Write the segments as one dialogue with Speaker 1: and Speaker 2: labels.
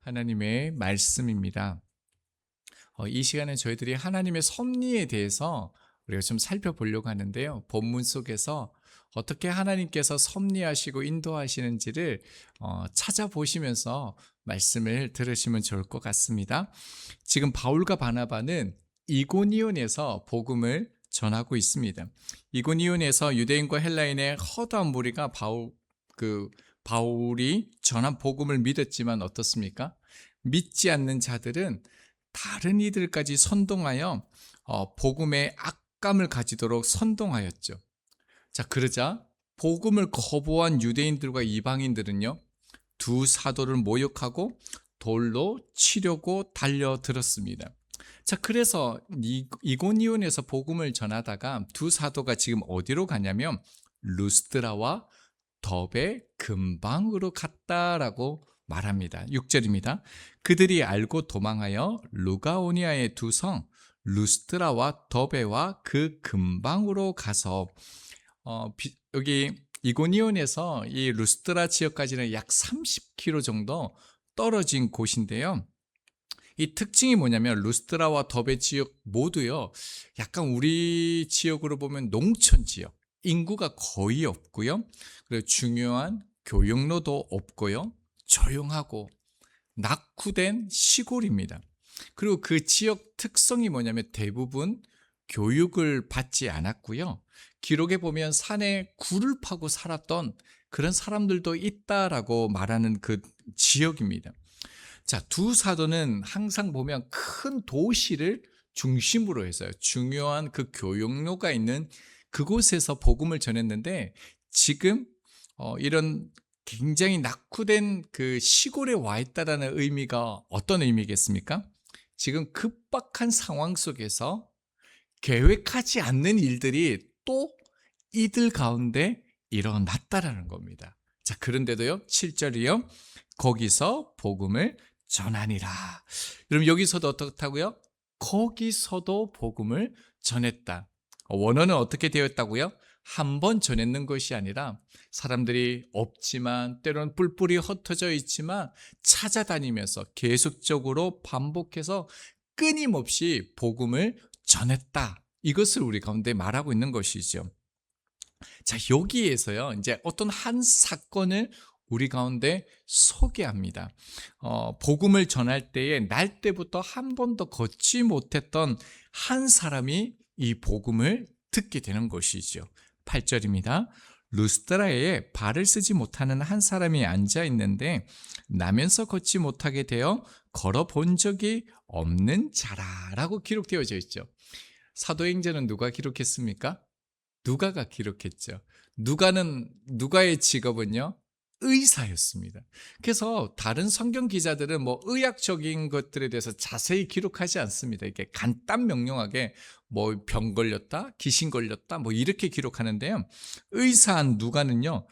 Speaker 1: 하나님의 말씀입니다. 이 시간에 저희들이 하나님의 섭리에 대해서 우리가 좀 살펴보려고 하는데요. 본문 속에서 어떻게 하나님께서 섭리하시고 인도하시는지를 찾아보시면서 말씀을 들으시면 좋을 것 같습니다. 지금 바울과 바나바는 이고니온에서 복음을 전하고 있습니다. 이고니온에서 유대인과 헬라인의 허다한 무리가 바울이 전한 복음을 믿었지만 어떻습니까? 믿지 않는 자들은 다른 이들까지 선동하여 복음의 악감을 가지도록 선동하였죠. 자, 그러자 복음을 거부한 유대인들과 이방인들은요, 두 사도를 모욕하고 돌로 치려고 달려들었습니다. 자, 그래서 이고니온에서 복음을 전하다가 두 사도가 지금 어디로 가냐면 루스드라와 더베 근방으로 갔다라고 말합니다. 6절입니다. 그들이 알고 도망하여 루가오니아의 두 성 루스드라와 더베와 그 근방으로 가서 여기 이고니온에서 이 루스드라 지역까지는 약 30km 정도 떨어진 곳인데요. 이 특징이 뭐냐면 루스드라와 더베 지역 모두요, 약간 우리 지역으로 보면 농촌 지역, 인구가 거의 없고요, 그리고 중요한 교역로도 없고요, 조용하고 낙후된 시골입니다. 그리고 그 지역 특성이 뭐냐면 대부분 교육을 받지 않았고요, 기록에 보면 산에 굴을 파고 살았던 그런 사람들도 있다라고 말하는 그 지역입니다. 자, 두 사도는 항상 보면 큰 도시를 중심으로 해서요, 중요한 그 교역로가 있는 그곳에서 복음을 전했는데, 지금 이런 굉장히 낙후된 그 시골에 와 있다라는 의미가 어떤 의미겠습니까? 지금 급박한 상황 속에서 계획하지 않는 일들이 또 이들 가운데 일어났다라는 겁니다. 자, 그런데도요, 7절이요. 거기서 복음을 전하니라. 그럼 여기서도 어떻다고요? 거기서도 복음을 전했다. 원어는 어떻게 되었다고요? 한 번 전했는 것이 아니라 사람들이 없지만 때로는 뿔뿔이 흩어져 있지만 찾아다니면서 계속적으로 반복해서 끊임없이 복음을 전했다. 이것을 우리 가운데 말하고 있는 것이죠. 자, 여기에서요, 이제 어떤 한 사건을 우리 가운데 소개합니다. 복음을 전할 때에 날 때부터 한 번도 걷지 못했던 한 사람이 이 복음을 듣게 되는 것이죠. 8절입니다. 루스드라에 발을 쓰지 못하는 한 사람이 앉아 있는데 나면서 걷지 못하게 되어 걸어본 적이 없는 자라라고 기록되어져 있죠. 사도행전은 누가 기록했습니까? 누가가 기록했죠. 누가의 직업은요, 의사였습니다. 그래서 다른 성경 기자들은 뭐 의학적인 것들에 대해서 자세히 기록하지 않습니다. 이게 간단 명료하게 뭐 병 걸렸다, 귀신 걸렸다, 뭐 이렇게 기록하는데요. 의사한 누가는요,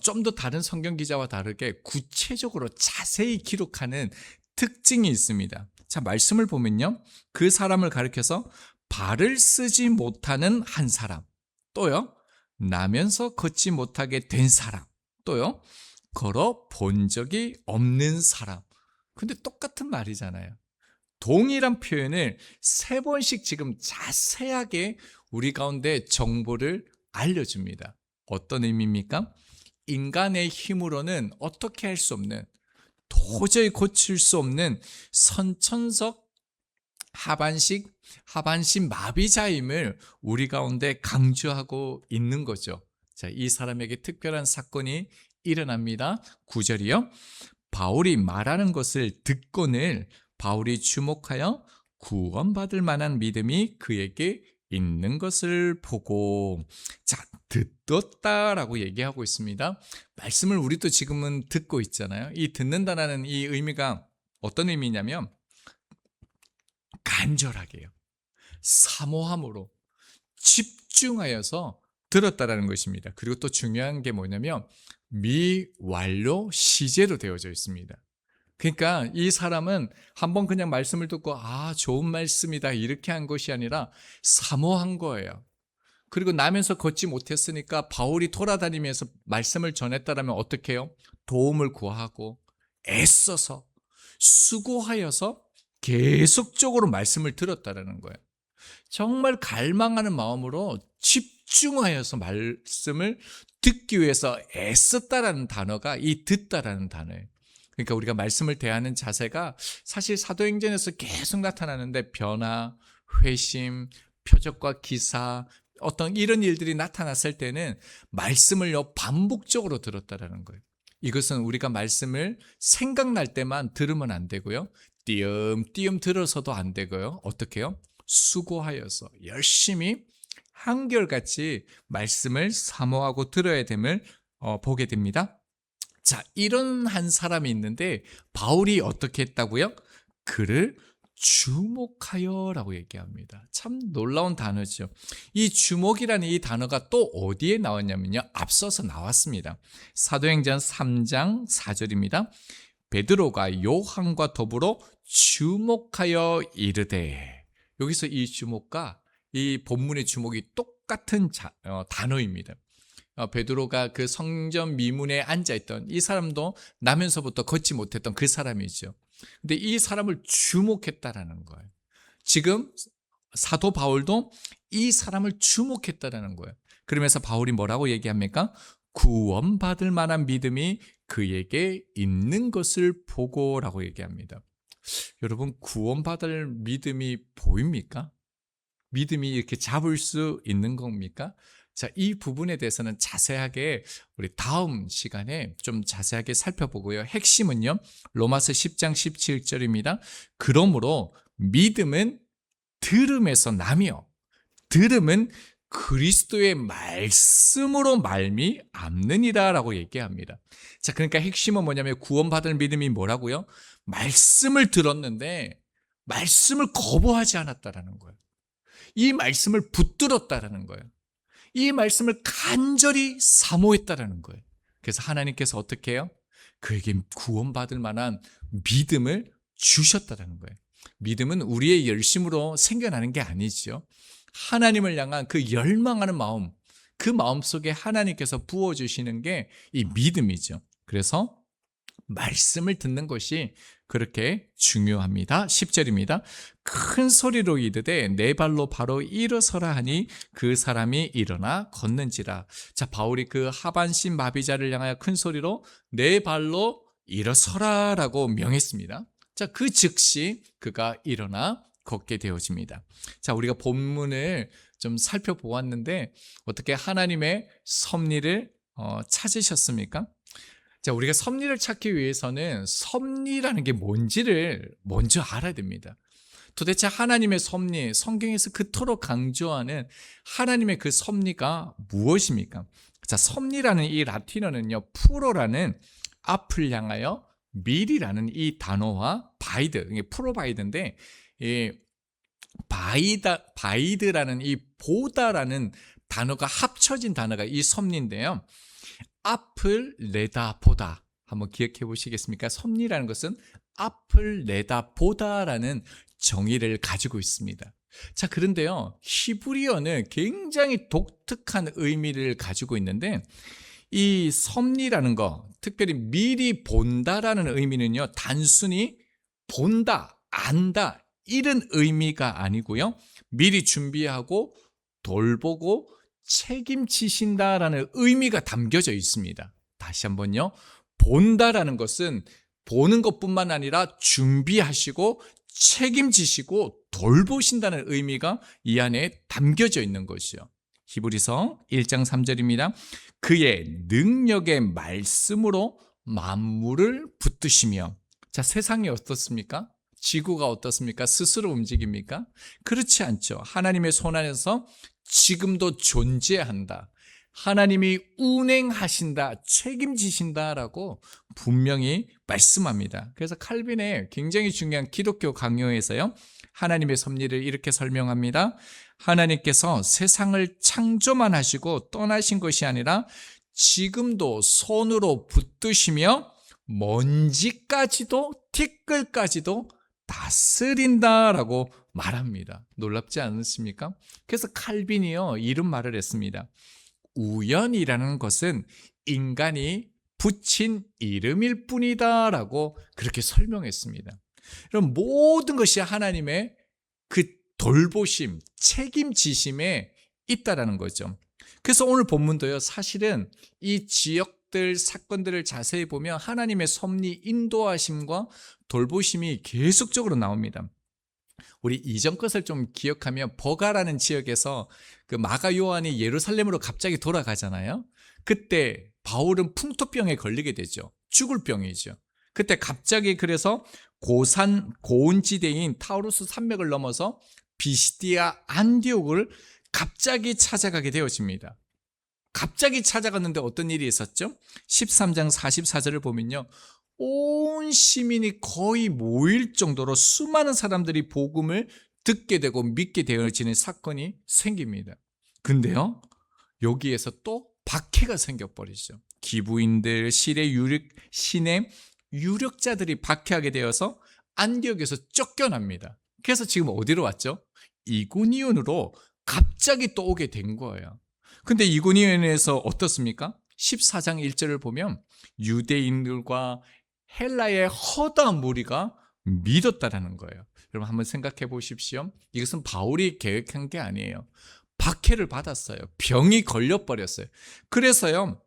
Speaker 1: 좀 더 다른 성경 기자와 다르게 구체적으로 자세히 기록하는 특징이 있습니다. 자, 말씀을 보면요, 그 사람을 가리켜서 발을 쓰지 못하는 한 사람, 또요, 나면서 걷지 못하게 된 사람, 또요, 걸어 본 적이 없는 사람. 근데 똑같은 말이잖아요. 동일한 표현을 세 번씩 지금 자세하게 우리 가운데 정보를 알려줍니다. 어떤 의미입니까? 인간의 힘으로는 어떻게 할 수 없는, 도저히 고칠 수 없는 선천적 하반신 마비자임을 우리 가운데 강조하고 있는 거죠. 자, 이 사람에게 특별한 사건이 일어납니다. 9절이요. 바울이 말하는 것을 듣고는 바울이 주목하여 구원받을 만한 믿음이 그에게 있는 것을 보고, 자, 듣었다라고 얘기하고 있습니다. 말씀을 우리도 지금은 듣고 있잖아요. 이 듣는다라는 이 의미가 어떤 의미냐면 간절하게요, 사모함으로 집중하여서 들었다라는 것입니다. 그리고 또 중요한 게 뭐냐면 미완료 시제로 되어져 있습니다. 그러니까 이 사람은 한번 그냥 말씀을 듣고 좋은 말씀이다 이렇게 한 것이 아니라 사모한 거예요. 그리고 나면서 걷지 못했으니까 바울이 돌아다니면서 말씀을 전했다라면 어떻게 해요? 도움을 구하고 애써서 수고하여서 계속적으로 말씀을 들었다라는 거예요. 정말 갈망하는 마음으로 집중하여서 말씀을 듣기 위해서 애썼다라는 단어가 이 듣다라는 단어예요. 그러니까 우리가 말씀을 대하는 자세가 사실 사도행전에서 계속 나타나는데 변화, 회심, 표적과 기사, 어떤 이런 일들이 나타났을 때는 말씀을요 반복적으로 들었다라는 거예요. 이것은 우리가 말씀을 생각날 때만 들으면 안 되고요. 띄엄띄엄 들어서도 안 되고요. 어떻게 해요? 수고하여서 열심히 한결같이 말씀을 사모하고 들어야 됨을 보게 됩니다. 자, 이런 한 사람이 있는데 바울이 어떻게 했다고요? 그를 주목하여라고 얘기합니다. 참 놀라운 단어죠. 이 주목이라는 이 단어가 또 어디에 나왔냐면요. 앞서서 나왔습니다. 사도행전 3장 4절입니다. 베드로가 요한과 더불어 주목하여 이르되, 여기서 이 주목과 이 본문의 주목이 똑같은 단어입니다. 베드로가 그 성전 미문에 앉아있던 이 사람도 나면서부터 걷지 못했던 그 사람이죠. 근데 이 사람을 주목했다라는 거예요. 지금 사도 바울도 이 사람을 주목했다라는 거예요. 그러면서 바울이 뭐라고 얘기합니까? 구원받을 만한 믿음이 그에게 있는 것을 보고라고 얘기합니다. 여러분, 구원받을 믿음이 보입니까? 믿음이 이렇게 잡을 수 있는 겁니까? 자, 이 부분에 대해서는 자세하게 우리 다음 시간에 좀 자세하게 살펴보고요. 핵심은요, 로마서 10장 17절입니다. 그러므로 믿음은 들음에서 나며 들음은 그리스도의 말씀으로 말미암느니라 라고 얘기합니다. 자, 그러니까 핵심은 뭐냐면 구원받을 믿음이 뭐라고요? 말씀을 들었는데 말씀을 거부하지 않았다라는 거예요. 이 말씀을 붙들었다라는 거예요. 이 말씀을 간절히 사모했다라는 거예요. 그래서 하나님께서 어떻게 해요? 그에게 구원받을 만한 믿음을 주셨다라는 거예요. 믿음은 우리의 열심으로 생겨나는 게 아니죠. 하나님을 향한 그 열망하는 마음, 그 마음 속에 하나님께서 부어주시는 게 이 믿음이죠. 그래서 말씀을 듣는 것이 그렇게 중요합니다. 10절입니다. 큰 소리로 이르되 내 발로 바로 일어서라 하니 그 사람이 일어나 걷는지라. 자, 바울이 그 하반신 마비자를 향하여 큰 소리로 내 발로 일어서라 라고 명했습니다. 자, 그 즉시 그가 일어나 걷게 되어집니다. 자, 우리가 본문을 좀 살펴보았는데 어떻게 하나님의 섭리를 찾으셨습니까? 자, 우리가 섭리를 찾기 위해서는 섭리라는 게 뭔지를 먼저 알아야 됩니다. 도대체 하나님의 섭리, 성경에서 그토록 강조하는 하나님의 그 섭리가 무엇입니까? 자, 섭리라는 이 라틴어는요, 프로라는 앞을 향하여 미리라는 이 단어와 바이드, 이게 프로바이드인데, 이 바이드라는 이 보다라는 단어가 합쳐진 단어가 이 섭리인데요. 앞을 내다보다 한번 기억해 보시겠습니까? 섭리라는 것은 앞을 내다보다라는 정의를 가지고 있습니다. 자, 그런데요, 히브리어는 굉장히 독특한 의미를 가지고 있는데 이 섭리라는 거, 특별히 미리 본다라는 의미는요, 단순히 본다, 안다 이런 의미가 아니고요, 미리 준비하고 돌보고 책임지신다라는 의미가 담겨져 있습니다. 다시 한번요. 본다라는 것은 보는 것뿐만 아니라 준비하시고 책임지시고 돌보신다는 의미가 이 안에 담겨져 있는 것이요. 히브리서 1장 3절입니다. 그의 능력의 말씀으로 만물을 붙드시며. 자, 세상이 어떻습니까? 지구가 어떻습니까? 스스로 움직입니까? 그렇지 않죠. 하나님의 손 안에서 지금도 존재한다. 하나님이 운행하신다, 책임지신다라고 분명히 말씀합니다. 그래서 칼빈의 굉장히 중요한 기독교 강요에서요, 하나님의 섭리를 이렇게 설명합니다. 하나님께서 세상을 창조만 하시고 떠나신 것이 아니라 지금도 손으로 붙드시며 먼지까지도 티끌까지도 다스린다라고 말합니다. 놀랍지 않으십니까? 그래서 칼빈이요, 이런 말을 했습니다. 우연이라는 것은 인간이 붙인 이름일 뿐이다라고 그렇게 설명했습니다. 그럼 모든 것이 하나님의 그 돌보심, 책임지심에 있다라는 거죠. 그래서 오늘 본문도요, 사실은 이 지역들 사건들을 자세히 보면 하나님의 섭리, 인도하심과 돌보심이 계속적으로 나옵니다. 우리 이전 것을 좀 기억하면 버가라는 지역에서 그 마가 요한이 예루살렘으로 갑자기 돌아가잖아요. 그때 바울은 풍토병에 걸리게 되죠. 죽을 병이죠. 그때 갑자기 그래서 고온지대인 타우루스 산맥을 넘어서 비시디아 안디옥을 갑자기 찾아가게 되어집니다. 갑자기 찾아갔는데 어떤 일이 있었죠? 13장 44절을 보면요, 온 시민이 거의 모일 정도로 수많은 사람들이 복음을 듣게 되고 믿게 되어지는 사건이 생깁니다. 근데요, 여기에서 또 박해가 생겨버리죠. 기부인들, 신의 유력자들이 박해하게 되어서 안디옥에서 쫓겨납니다. 그래서 지금 어디로 왔죠? 이고니온으로 갑자기 또 오게 된 거예요. 근데 이고니온에서 어떻습니까? 14장 1절을 보면 유대인들과 헬라의 허다한 무리가 믿었다라는 거예요. 여러분 한번 생각해 보십시오. 이것은 바울이 계획한 게 아니에요. 박해를 받았어요. 병이 걸려버렸어요. 그래서요,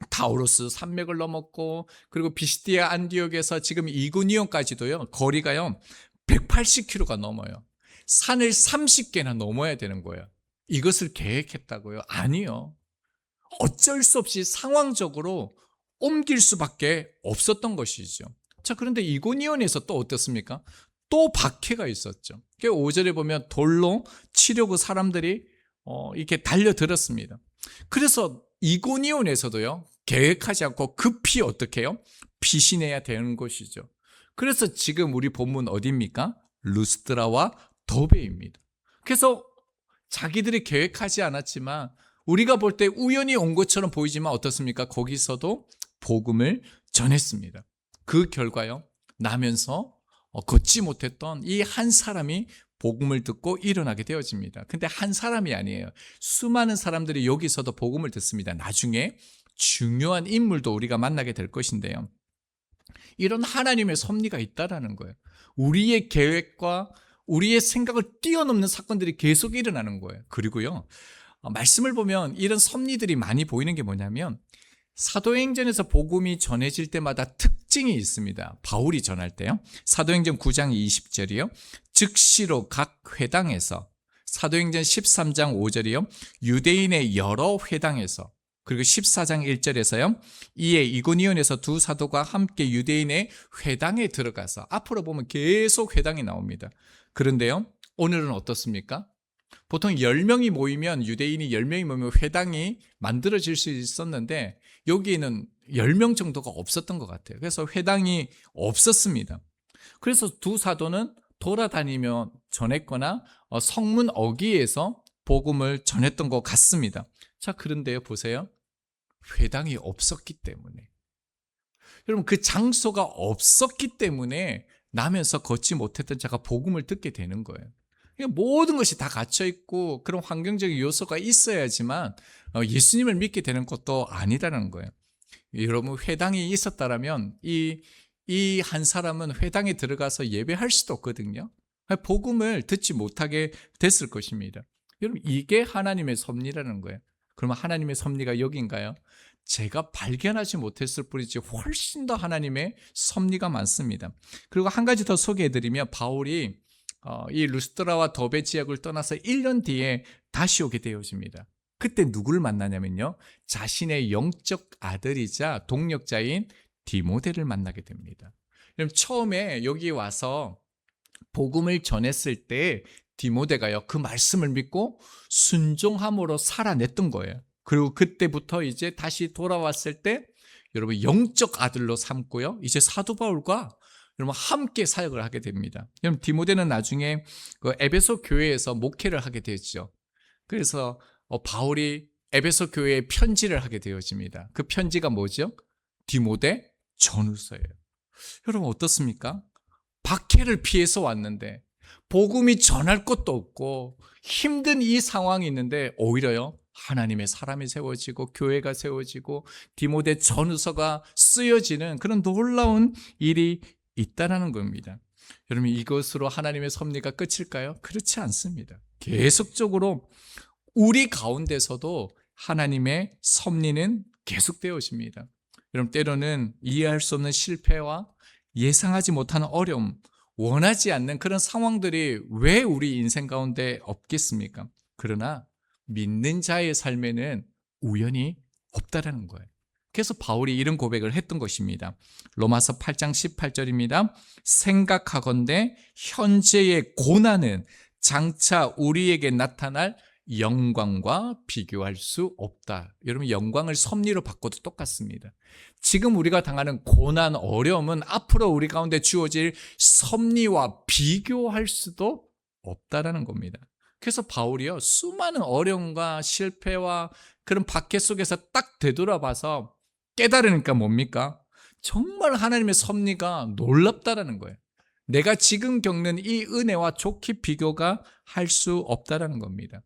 Speaker 1: 타우루스 산맥을 넘었고, 그리고 비시디아 안디옥에서 지금 이고니온까지도요, 거리가요 180km가 넘어요. 산을 30개나 넘어야 되는 거예요. 이것을 계획했다고요? 아니요. 어쩔 수 없이 상황적으로 옮길 수밖에 없었던 것이죠. 자, 그런데 이고니온에서 또 어떻습니까? 또 박해가 있었죠. 5절에 보면 돌로 치려고 사람들이 이렇게 달려들었습니다. 그래서 이고니온에서도요, 계획하지 않고 급히 어떻게 해요? 피신해야 되는 것이죠. 그래서 지금 우리 본문 어디입니까? 루스드라와 더베입니다. 그래서 자기들이 계획하지 않았지만 우리가 볼 때 우연히 온 것처럼 보이지만 어떻습니까? 거기서도 복음을 전했습니다. 그 결과요, 나면서 걷지 못했던 이 한 사람이 복음을 듣고 일어나게 되어집니다. 근데 한 사람이 아니에요. 수많은 사람들이 여기서도 복음을 듣습니다. 나중에 중요한 인물도 우리가 만나게 될 것인데요. 이런 하나님의 섭리가 있다라는 거예요. 우리의 계획과 우리의 생각을 뛰어넘는 사건들이 계속 일어나는 거예요. 그리고요, 말씀을 보면 이런 섭리들이 많이 보이는 게 뭐냐면 사도행전에서 복음이 전해질 때마다 특징이 있습니다. 바울이 전할 때요. 사도행전 9장 20절이요. 즉시로 각 회당에서, 사도행전 13장 5절이요. 유대인의 여러 회당에서, 그리고 14장 1절에서요. 이에 이고니온에서 두 사도가 함께 유대인의 회당에 들어가서, 앞으로 보면 계속 회당이 나옵니다. 그런데요, 오늘은 어떻습니까? 보통 10명이 모이면, 유대인이 10명이 모이면 회당이 만들어질 수 있었는데 여기에는 10명 정도가 없었던 것 같아요. 그래서 회당이 없었습니다. 그래서 두 사도는 돌아다니며 전했거나 성문 어귀에서 복음을 전했던 것 같습니다. 자, 그런데요, 보세요. 회당이 없었기 때문에, 여러분, 그 장소가 없었기 때문에 나면서 걷지 못했던 자가 복음을 듣게 되는 거예요. 모든 것이 다 갇혀 있고 그런 환경적인 요소가 있어야지만 예수님을 믿게 되는 것도 아니라는 거예요. 여러분, 회당이 있었다라면 이 한 사람은 회당에 들어가서 예배할 수도 없거든요. 복음을 듣지 못하게 됐을 것입니다. 여러분, 이게 하나님의 섭리라는 거예요. 그러면 하나님의 섭리가 여기인가요? 제가 발견하지 못했을 뿐이지 훨씬 더 하나님의 섭리가 많습니다. 그리고 한 가지 더 소개해드리면, 바울이 이 루스드라와 더베 지역을 떠나서 1년 뒤에 다시 오게 되어집니다. 그때 누구를 만나냐면요, 자신의 영적 아들이자 동력자인 디모데를 만나게 됩니다. 그럼 처음에 여기 와서 복음을 전했을 때 디모데가요, 그 말씀을 믿고 순종함으로 살아냈던 거예요. 그리고 그때부터 이제 다시 돌아왔을 때 여러분 영적 아들로 삼고요, 이제 사도 바울과 여러분 함께 사역을 하게 됩니다. 여러분, 디모데는 나중에 그 에베소 교회에서 목회를 하게 되죠. 그래서 바울이 에베소 교회에 편지를 하게 되어집니다. 그 편지가 뭐죠? 디모데 전후서예요. 여러분, 어떻습니까? 박해를 피해서 왔는데 복음이 전할 것도 없고 힘든 이 상황이 있는데 오히려요, 하나님의 사람이 세워지고 교회가 세워지고 디모데 전후서가 쓰여지는 그런 놀라운 일이 있다라는 겁니다. 여러분, 이것으로 하나님의 섭리가 끝일까요? 그렇지 않습니다. 계속적으로 우리 가운데서도 하나님의 섭리는 계속되어집니다. 여러분, 때로는 이해할 수 없는 실패와 예상하지 못하는 어려움, 원하지 않는 그런 상황들이 왜 우리 인생 가운데 없겠습니까? 그러나 믿는 자의 삶에는 우연이 없다라는 거예요. 그래서 바울이 이런 고백을 했던 것입니다. 로마서 8장 18절입니다. 생각하건대 현재의 고난은 장차 우리에게 나타날 영광과 비교할 수 없다. 여러분, 영광을 섭리로 바꿔도 똑같습니다. 지금 우리가 당하는 고난, 어려움은 앞으로 우리 가운데 주어질 섭리와 비교할 수도 없다라는 겁니다. 그래서 바울이요, 수많은 어려움과 실패와 그런 박해 속에서 딱 되돌아봐서 깨달으니까 뭡니까? 정말 하나님의 섭리가 놀랍다라는 거예요. 내가 지금 겪는 이 은혜와 좋게 비교가 할 수 없다라는 겁니다.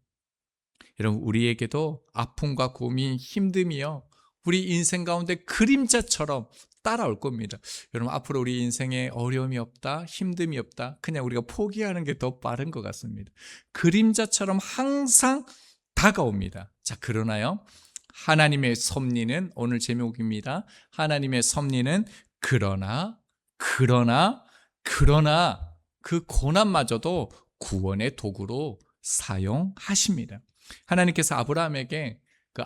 Speaker 1: 여러분, 우리에게도 아픔과 고민, 힘듦이요, 우리 인생 가운데 그림자처럼 따라올 겁니다. 여러분, 앞으로 우리 인생에 어려움이 없다, 힘듦이 없다, 그냥 우리가 포기하는 게 더 빠른 것 같습니다. 그림자처럼 항상 다가옵니다. 자, 그러나요, 하나님의 섭리는, 오늘 제목입니다. 하나님의 섭리는 그러나 그 고난마저도 구원의 도구로 사용하십니다. 하나님께서 아브라함에게 그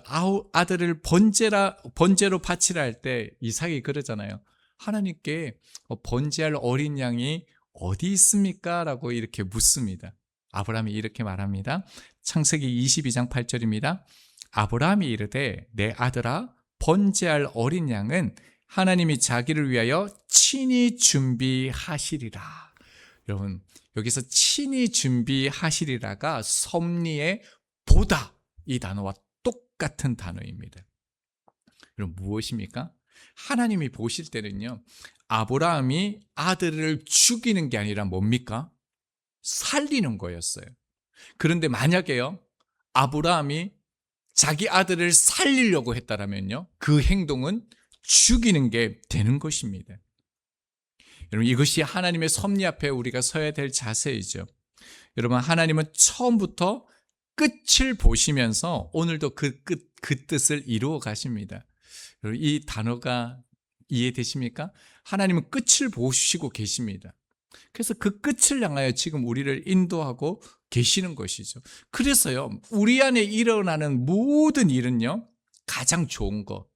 Speaker 1: 아들을 번제로 바치라 할 때 이삭이 그러잖아요. 하나님께 번제할 어린 양이 어디 있습니까? 라고 이렇게 묻습니다. 아브라함이 이렇게 말합니다. 창세기 22장 8절입니다. 아브라함이 이르되 내 아들아, 번제할 어린 양은 하나님이 자기를 위하여 친히 준비하시리라. 여러분, 여기서 친히 준비하시리라가 섭리의 보다, 이 단어와 똑같은 단어입니다. 그럼 무엇입니까? 하나님이 보실 때는요, 아브라함이 아들을 죽이는 게 아니라 뭡니까? 살리는 거였어요. 그런데 만약에요, 아브라함이 자기 아들을 살리려고 했다라면요, 그 행동은 죽이는 게 되는 것입니다. 여러분, 이것이 하나님의 섭리 앞에 우리가 서야 될 자세이죠. 여러분, 하나님은 처음부터 끝을 보시면서 오늘도 그 뜻을 이루어 가십니다. 여러분, 이 단어가 이해되십니까? 하나님은 끝을 보시고 계십니다. 그래서 그 끝을 향하여 지금 우리를 인도하고 계시는 것이죠. 그래서요, 우리 안에 일어나는 모든 일은요, 가장 좋은 것,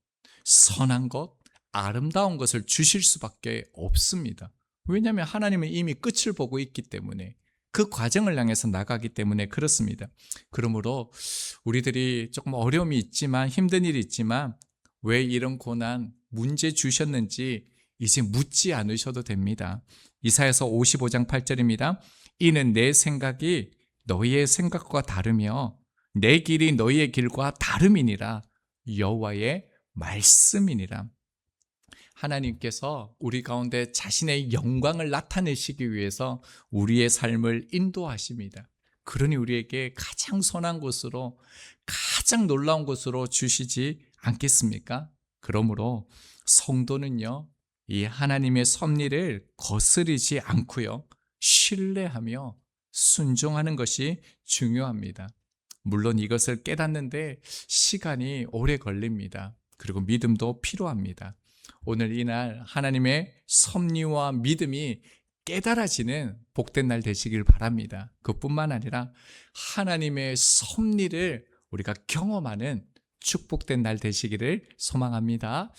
Speaker 1: 선한 것, 아름다운 것을 주실 수밖에 없습니다. 왜냐하면 하나님은 이미 끝을 보고 있기 때문에, 그 과정을 향해서 나가기 때문에 그렇습니다. 그러므로 우리들이 조금 어려움이 있지만, 힘든 일이 있지만 왜 이런 고난, 문제 주셨는지 이제 묻지 않으셔도 됩니다. 이사야서 55장 8절입니다. 이는 내 생각이 너희의 생각과 다르며 내 길이 너희의 길과 다름이니라. 여호와의 말씀이니라. 하나님께서 우리 가운데 자신의 영광을 나타내시기 위해서 우리의 삶을 인도하십니다. 그러니 우리에게 가장 선한 곳으로, 가장 놀라운 곳으로 주시지 않겠습니까? 그러므로 성도는요, 이 하나님의 섭리를 거스르지 않고요, 신뢰하며 순종하는 것이 중요합니다. 물론 이것을 깨닫는데 시간이 오래 걸립니다. 그리고 믿음도 필요합니다. 오늘 이날 하나님의 섭리와 믿음이 깨달아지는 복된 날 되시길 바랍니다. 그뿐만 아니라 하나님의 섭리를 우리가 경험하는 축복된 날 되시기를 소망합니다.